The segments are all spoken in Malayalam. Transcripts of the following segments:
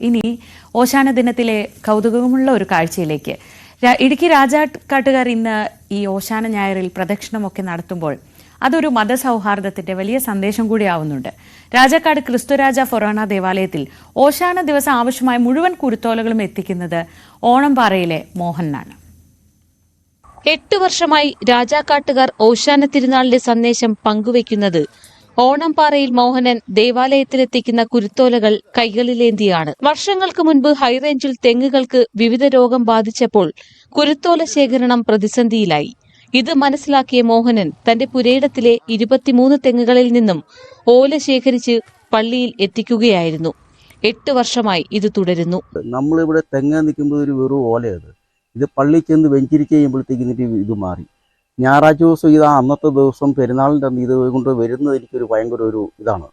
ഇനി ഓശാന ദിനത്തിലെ കൗതുകമുള്ള ഒരു കാഴ്ചയിലേക്ക്. ഇടുക്കി രാജാക്കാട്ടുകാർ ഇന്ന് ഈ ഓശാന ഞായറിൽ പ്രദക്ഷിണമൊക്കെ നടത്തുമ്പോൾ അതൊരു മതസൗഹാർദ്ദത്തിന്റെ വലിയ സന്ദേശം കൂടി ആവുന്നുണ്ട്. രാജാക്കാട് ക്രിസ്തുരാജ ഫൊറോന ദേവാലയത്തിൽ ഓശാന ദിവസം ആവശ്യമായ മുഴുവൻ കുരുത്തോലകളും എത്തിക്കുന്നത് ഓണംപാറയിലെ മോഹനാണ്. 8 വർഷമായി രാജാക്കാട്ടുകാർ ഓശാന തിരുനാളിന്റെ സന്ദേശം പങ്കുവയ്ക്കുന്നത് ഓണംപാറയിൽ മോഹനൻ ദേവാലയത്തിലെത്തിക്കുന്ന കുരുത്തോലകൾ കൈകളിലേന്തിയാണ്. വർഷങ്ങൾക്ക് മുൻപ് ഹൈറേഞ്ചിൽ തെങ്ങുകൾക്ക് വിവിധ രോഗം ബാധിച്ചപ്പോൾ കുരുത്തോല ശേഖരണം പ്രതിസന്ധിയിലായി. ഇത് മനസ്സിലാക്കിയ മോഹനൻ തന്റെ പുരയിടത്തിലെ 23 തെങ്ങുകളിൽ നിന്നും ഓല ശേഖരിച്ച് പള്ളിയിൽ എത്തിക്കുകയായിരുന്നു. 8 വർഷമായി ഇത് തുടരുന്നു. നമ്മളിവിടെ തെങ്ങ് നിൽക്കുമ്പോൾ ഒരു വെറും ഓലയത്, ഇത് പള്ളി ചെന്ന് വെഞ്ചിരിച്ച് കഴിയുമ്പോഴത്തേക്ക് ഇത് മാറി. ഞായറാഴ്ച ദിവസം ഇത് അന്നത്തെ ദിവസം പെരുന്നാളിൻ്റെ അന്ന് ഇത് കൊണ്ട് വരുന്നത് എനിക്കൊരു ഭയങ്കര ഒരു ഇതാണ്.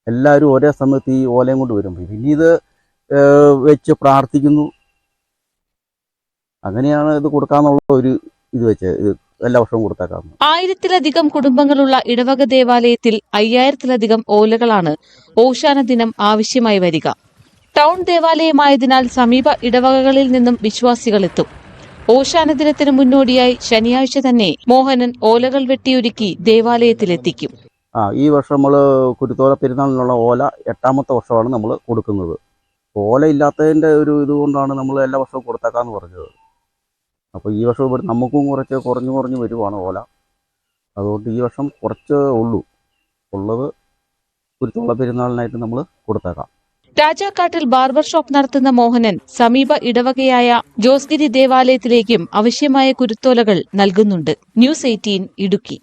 എല്ലാവരും ഒരേ സമയത്ത് ഈ ഓലയും കൊണ്ട് വരുമ്പോൾ പിന്നെ ഇത് വെച്ച് പ്രാർത്ഥിക്കുന്നു. അങ്ങനെയാണ് ഇത് കൊടുക്കാന്നുള്ള ഒരു ഇത് വെച്ച് എല്ലാ വർഷവും കൊടുത്തേക്കാം. 1000-ലധികം കുടുംബങ്ങളുള്ള ഇടവക ദേവാലയത്തിൽ 5000-ലധികം ഓലകളാണ് ഓശാന ദിനം ആവശ്യമായി വരിക. ടൗൺ ദേവാലയമായതിനാൽ സമീപ ഇടവകകളിൽ നിന്നും വിശ്വാസികൾ എത്തും. ഓശാന ദിനത്തിന് മുന്നോടിയായി ശനിയാഴ്ച തന്നെ മോഹനൻ ഓലകൾ വെട്ടിയൊരുക്കി ദേവാലയത്തിലെത്തിക്കും. ഈ വർഷം നമ്മൾ കുരുത്തോല പെരുന്നാളിനുള്ള ഓല 8ാമത്തെ വർഷമാണ് നമ്മൾ കൊടുക്കുന്നത്. ഓല ഇല്ലാത്തതിൻ്റെ ഒരു ഇതുകൊണ്ടാണ് നമ്മൾ എല്ലാ വർഷവും കൊടുത്തേക്കാന്ന് പറഞ്ഞത്. അപ്പോൾ ഈ വർഷം ഇവിടെ നമുക്കും കുറച്ച് കുറഞ്ഞു വരുവാണ് ഓല. അതുകൊണ്ട് ഈ വർഷം കുറച്ച് ഉള്ളത് കുരുത്തോല പെരുന്നാളിനായിട്ട് നമ്മൾ കൊടുത്തേക്കാം. രാജാക്കാട്ടിൽ ബാർബർ ഷോപ്പ് നടത്തുന്ന മോഹനൻ സമീപ ഇടവകയായ ജോസ്ഗിരി ദേവാലയത്തിലേക്കും ആവശ്യമായ കുരുത്തോലകൾ നൽകുന്നുണ്ട്. ന്യൂസ് 18 ഇടുക്കി.